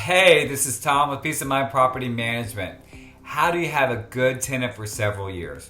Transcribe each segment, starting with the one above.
Hey, this is Tom with Peace of Mind Property Management. How do you have a good tenant for several years?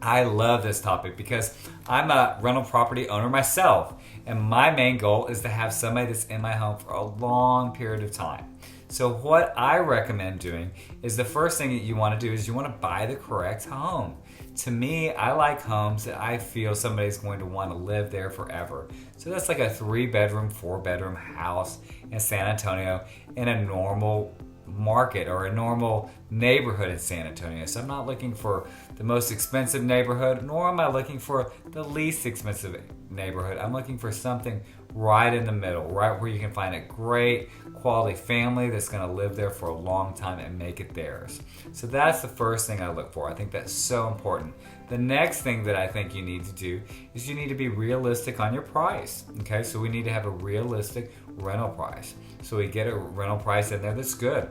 I love this topic because I'm a rental property owner myself, and my main goal is to have somebody that's in my home for a long period of time. So what I recommend doing is the first thing that you want to do is you want to buy the correct home. To me, I like homes that I feel somebody's going to want to live there forever. So that's like a 3-bedroom, 4-bedroom house in San Antonio in a normal market or a normal neighborhood in San Antonio. So I'm not looking for the most expensive neighborhood, nor am I looking for the least expensive neighborhood. I'm looking for something right in the middle, right where you can find a great quality family that's going to live there for a long time and make it theirs. So that's the first thing I look for. I think that's so important. The next thing that I think you need to do is you need to be realistic on your price. Okay, so we need to have a realistic rental price. So we get a rental price in there that's good.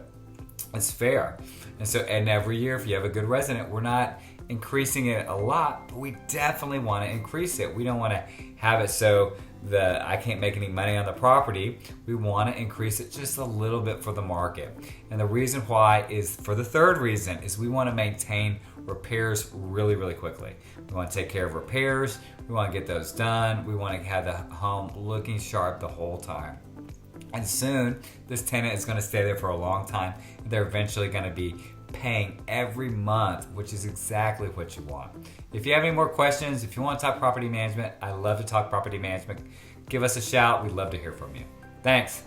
It's fair. And every year, if you have a good resident, we're not increasing it a lot, but we definitely want to increase it. We don't want to have it so that I can't make any money on the property. We want to increase it just a little bit for the market. And the reason why is, for the third reason, is we want to maintain repairs really, really quickly. We want to take care of repairs. We want to get those done. We want to have the home looking sharp the whole time. And soon, this tenant is going to stay there for a long time. They're eventually going to be paying every month, which is exactly what you want. If you have any more questions, if you want to talk property management, I love to talk property management. Give us a shout. We'd love to hear from you. Thanks.